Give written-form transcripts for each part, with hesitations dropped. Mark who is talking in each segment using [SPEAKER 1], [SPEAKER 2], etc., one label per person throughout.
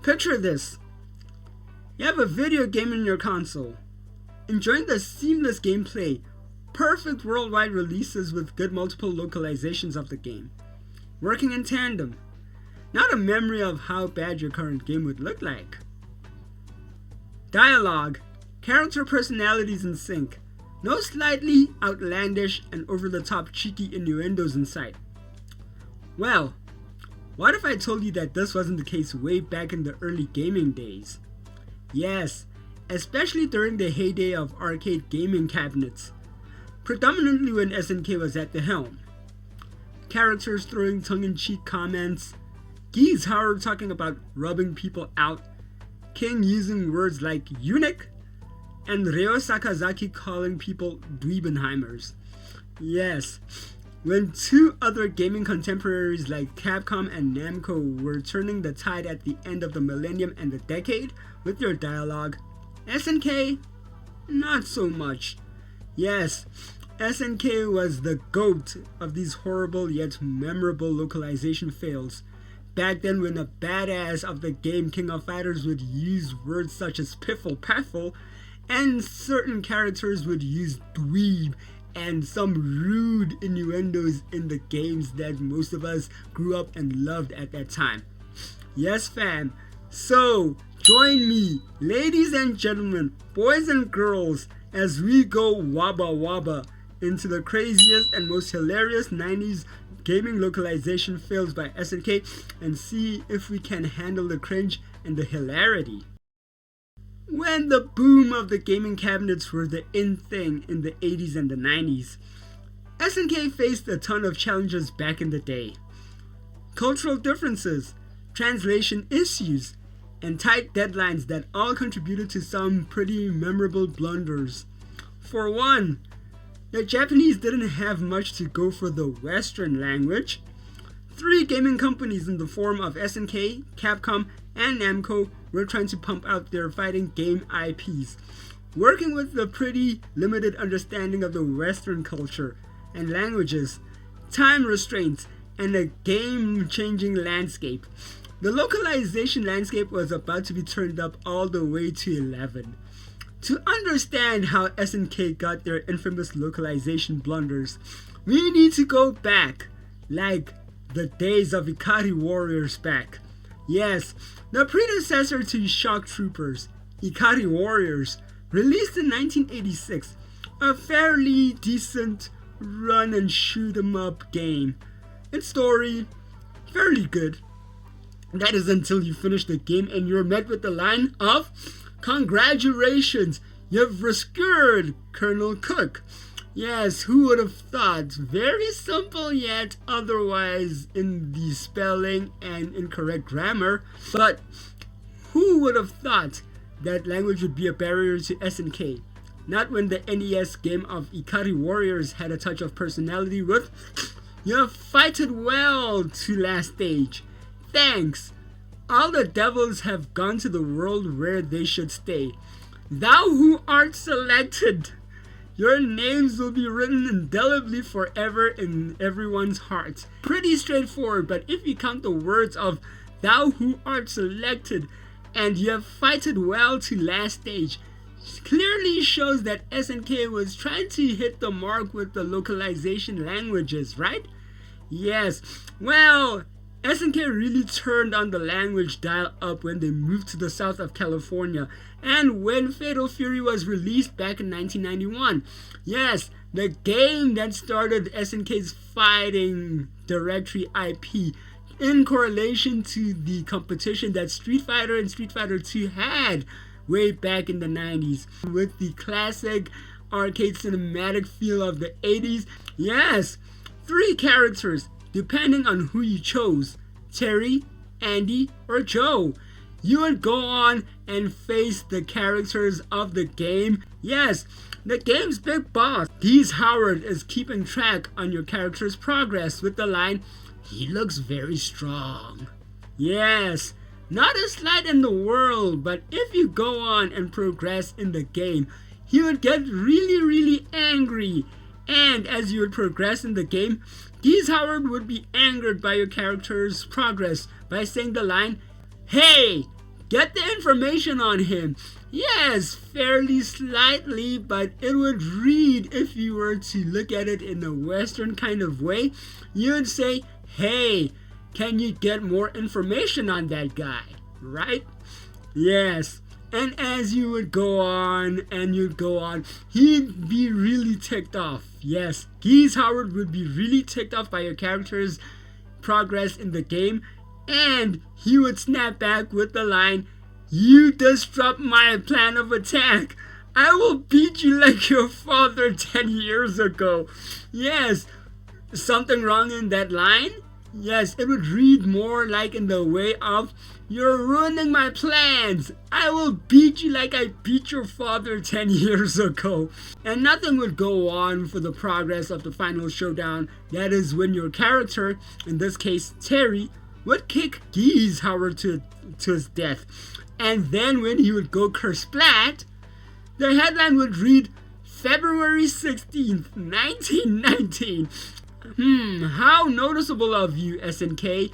[SPEAKER 1] Picture this. You have a video game in your console, enjoying the seamless gameplay, perfect worldwide releases with good multiple localizations of the game, working in tandem, not a memory of how bad your current game would look like. Dialogue, character personalities in sync, no slightly outlandish and over-the-top cheeky innuendos in sight. Well, what if I told you that this wasn't the case way back in the early gaming days? Yes, especially during the heyday of arcade gaming cabinets, predominantly when SNK was at the helm. Characters throwing tongue-in-cheek comments, Geese Howard talking about rubbing people out, King using words like eunuch, and Ryo Sakazaki calling people dweebenheimers. Yes, when two other gaming contemporaries like Capcom and Namco were turning the tide at the end of the millennium and the decade with their dialogue, SNK, not so much. Yes, SNK was the GOAT of these horrible yet memorable localization fails. Back then, when a badass of the game King of Fighters would use words such as piffle paffle, and certain characters would use dweeb and some rude innuendos in the games that most of us grew up and loved at that time. Yes fam, so join me, ladies and gentlemen, boys and girls, as we go waba waba into the craziest and most hilarious 90s gaming localization fails by SNK and see if we can handle the cringe and the hilarity. When the boom of the gaming cabinets were the in thing in the 80s and the 90s, SNK faced a ton of challenges back in the day. Cultural differences, translation issues, and tight deadlines that all contributed to some pretty memorable blunders. For one, the Japanese didn't have much to go for the Western language. 3 gaming companies in the form of SNK, Capcom, and Namco were trying to pump out their fighting game IPs, working with the pretty limited understanding of the Western culture and languages, time restraints, and a game-changing landscape. The localization landscape was about to be turned up all the way to 11. To understand how SNK got their infamous localization blunders, we need to go back, like the days of Ikari Warriors back. Yes, the predecessor to Shock Troopers, Ikari Warriors, released in 1986, a fairly decent run and shoot 'em up game. Its story, fairly good. That is until you finish the game and you're met with the line of, "Congratulations, you've rescued Colonel Cook." Yes, who would have thought? Very simple yet otherwise in the spelling and incorrect grammar. But who would have thought that language would be a barrier to SNK? Not when the NES game of Ikari Warriors had a touch of personality with, "You fighted well to last stage. Thanks. All the devils have gone to the world where they should stay. Thou who art selected. Your names will be written indelibly forever in everyone's hearts." Pretty straightforward, but if you count the words of "thou who art selected" and "you have fighted well to last stage," clearly shows that SNK was trying to hit the mark with the localization languages, right? Yes, well, SNK really turned on the language dial up when they moved to the south of California and when Fatal Fury was released back in 1991. Yes, the game that started SNK's fighting directory IP in correlation to the competition that Street Fighter and Street Fighter 2 had way back in the 90s with the classic arcade cinematic feel of the 80s. Yes, 3 characters depending on who you chose, Terry, Andy, or Joe. You would go on and face the characters of the game. Yes, the game's big boss, Geese Howard, is keeping track on your character's progress with the line, "He looks very strong." Yes, not a slight in the world, but if you go on and progress in the game, he would get really angry. And as you would progress in the game, Geese Howard would be angered by your character's progress by saying the line, "Hey, get the information on him. Yes, fairly slightly, but it would read, if you were to look at it in a Western kind of way, you would say, hey, can you get more information on that guy, right? Yes. And as you would go on and you'd go on, he'd be really ticked off. Yes, Geese Howard would be really ticked off by your character's progress in the game, and he would snap back with the line, you disrupt my plan of attack. I will beat you like your father 10 years ago. Yes, something wrong in that line? Yes, it would read more like in the way of, you're ruining my plans. I will beat you like I beat your father 10 years ago. And nothing would go on for the progress of the final showdown. That is when your character, in this case Terry, would kick Geese Howard to his death. And then when he would go kersplat, the headline would read, February 16th, 1919. How noticeable of you, SNK.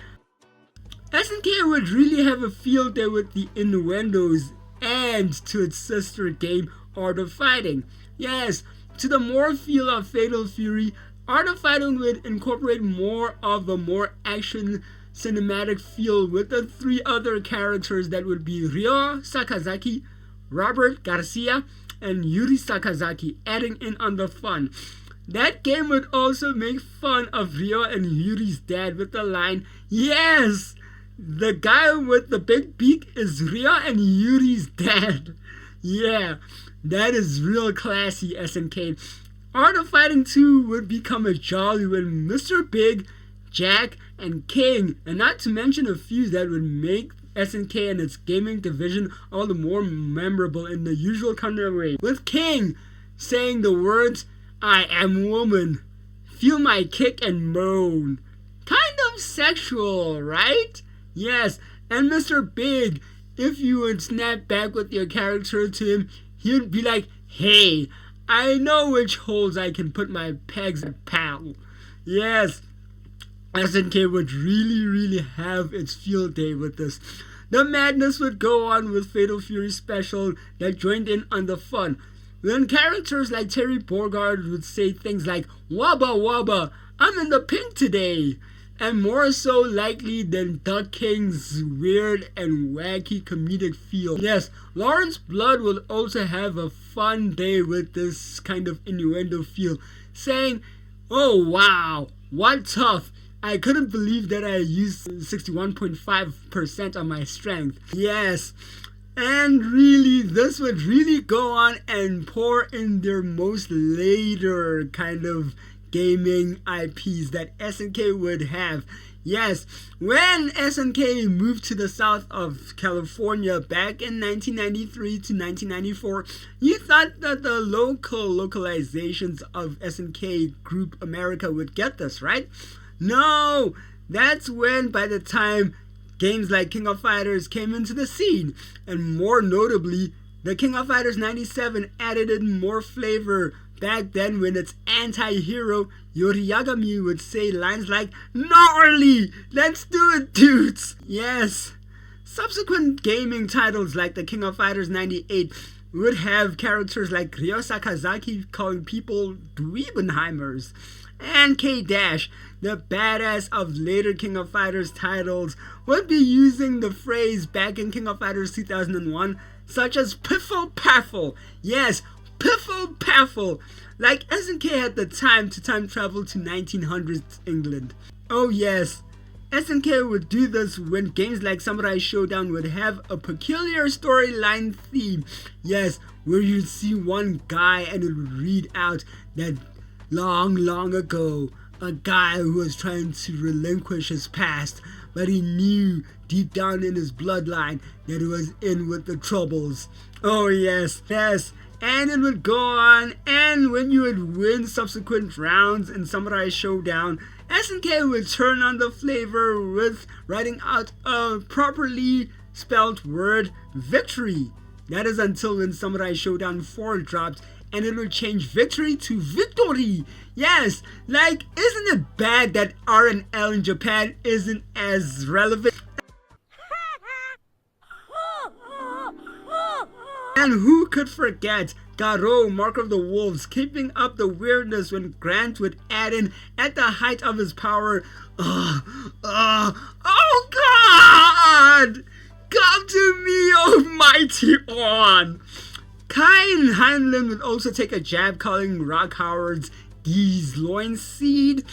[SPEAKER 1] SNK would really have a field day with the innuendos and to its sister game, Art of Fighting. Yes, to the more feel of Fatal Fury, Art of Fighting would incorporate more of a more action cinematic feel with the three other characters that would be Ryo Sakazaki, Robert Garcia, and Yuri Sakazaki, adding in on the fun. That game would also make fun of Ryo and Yuri's dad with the line, yes, the guy with the big beak is Ryo and Yuri's dad. Yeah, that is real classy, SNK. Art of Fighting 2 would become a jolly when Mr. Big, Jack, and King, and not to mention a few that would make SNK and its gaming division all the more memorable in the usual kind of way. With King saying the words, I am woman, feel my kick and moan. Kind of sexual, right? Yes, and Mr. Big, if you would snap back with your character to him, he would be like, hey, I know which holes I can put my pegs in, pal. Yes, SNK would really have its field day with this. The madness would go on with Fatal Fury Special that joined in on the fun. When characters like Terry Bogard would say things like, Wabba Wabba, I'm in the pink today. And more so likely than Duck King's weird and wacky comedic feel. Yes, Lawrence Blood will also have a fun day with this kind of innuendo feel, saying, oh wow, what tough. I couldn't believe that I used 61.5% on my strength. Yes. And really, this would really go on and pour in their most later kind of gaming IPs that SNK would have. Yes, when SNK moved to the south of California back in 1993 to 1994, you thought that the localizations of SNK Group America would get this, right? No, that's when by the time games like King of Fighters came into the scene, and more notably, the King of Fighters 97 added in more flavor back then when its anti-hero Yoriyagami would say lines like, gnarly, let's do it dudes! Yes. Subsequent gaming titles like the King of Fighters 98 would have characters like Ryo Sakazaki calling people Dweebenheimers, and K-Dash, the badass of later King of Fighters titles, would be using the phrase back in King of Fighters 2001, such as piffle paffle. Yes, piffle paffle, like SNK had the time to time travel to 1900s England. Oh yes, SNK would do this when games like Samurai Shodown would have a peculiar storyline theme. Yes, where you'd see one guy and it would read out that long ago, a guy who was trying to relinquish his past, but he knew deep down in his bloodline that he was in with the troubles. Oh yes, and it would go on, and when you would win subsequent rounds in Samurai Shodown, SNK would turn on the flavor with writing out a properly spelled word, victory. That is until when Samurai Shodown 4 dropped, and it would change victory to victory. Yes, like, isn't it bad that R and L in Japan isn't as relevant? And who could forget Garou, Mark of the Wolves, keeping up the weirdness when Grant would add in at the height of his power. Oh God! Come to me, almighty one! Kai and Heinlein would also take a jab calling Rock Howard's Gee's loin seed,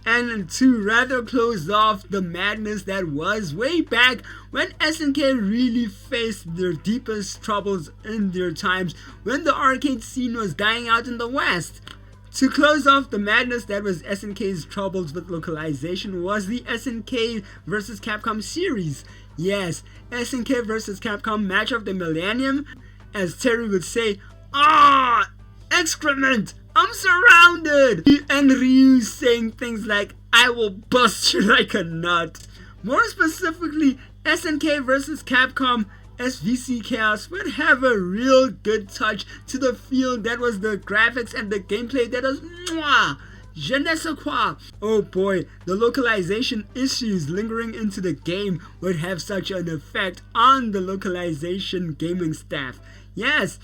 [SPEAKER 1] and to rather close off the madness that was way back when SNK really faced their deepest troubles in their times when the arcade scene was dying out in the West. To close off the madness that was SNK's troubles with localization was the SNK vs Capcom series. Yes, SNK vs Capcom Match of the Millennium, as Terry would say, excrement! I'm surrounded! And Ryu saying things like, I will bust you like a nut. More specifically, SNK vs Capcom SVC Chaos would have a real good touch to the feel that was the graphics and the gameplay that was mwah! Je ne sais quoi. Oh boy, the localization issues lingering into the game would have such an effect on the localization gaming staff. Yes,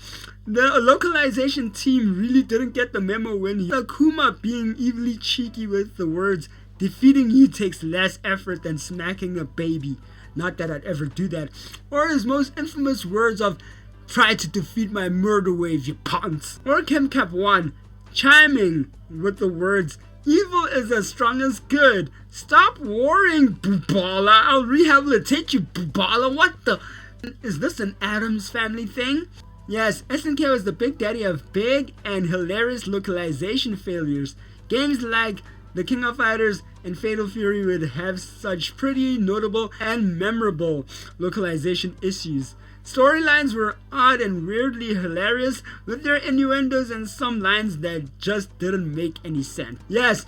[SPEAKER 1] the localization team really didn't get the memo when Akuma being evilly cheeky with the words, defeating you takes less effort than smacking a baby. Not that I'd ever do that. Or his most infamous words of, try to defeat my murder wave, you punks. Or ChemCap 1, chiming with the words, evil is as strong as good. Stop worrying, Bubala. I'll rehabilitate you, Bubala. What the... Is this an Addams Family thing? Yes, SNK was the big daddy of big and hilarious localization failures. Games like The King of Fighters and Fatal Fury would have such pretty notable and memorable localization issues. Storylines were odd and weirdly hilarious, with their innuendos and some lines that just didn't make any sense. Yes,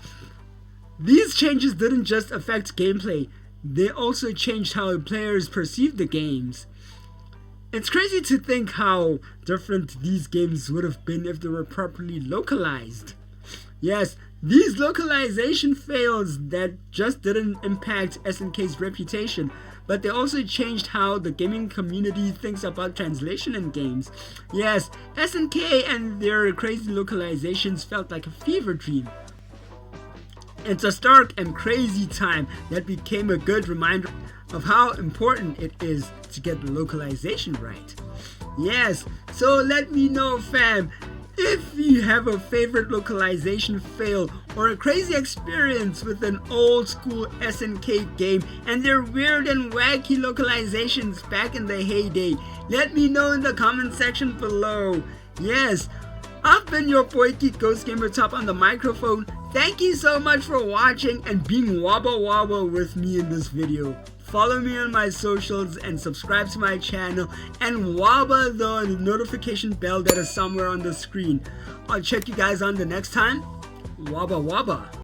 [SPEAKER 1] these changes didn't just affect gameplay, they also changed how players perceived the games. It's crazy to think how different these games would have been if they were properly localized. Yes, these localization fails that just didn't impact SNK's reputation, but they also changed how the gaming community thinks about translation in games. Yes, SNK and their crazy localizations felt like a fever dream. It's a stark and crazy time that became a good reminder of how important it is to get the localization right. Yes, so let me know, fam, if you have a favorite localization fail or a crazy experience with an old school SNK game and their weird and wacky localizations back in the heyday. Let me know in the comment section below. Yes, I've been your boy Geek Ghost Gamer Top on the microphone. Thank you so much for watching and being wabba wabba with me in this video. Follow me on my socials and subscribe to my channel and wabba the notification bell that is somewhere on the screen. I'll check you guys on the next time. Wabba wabba.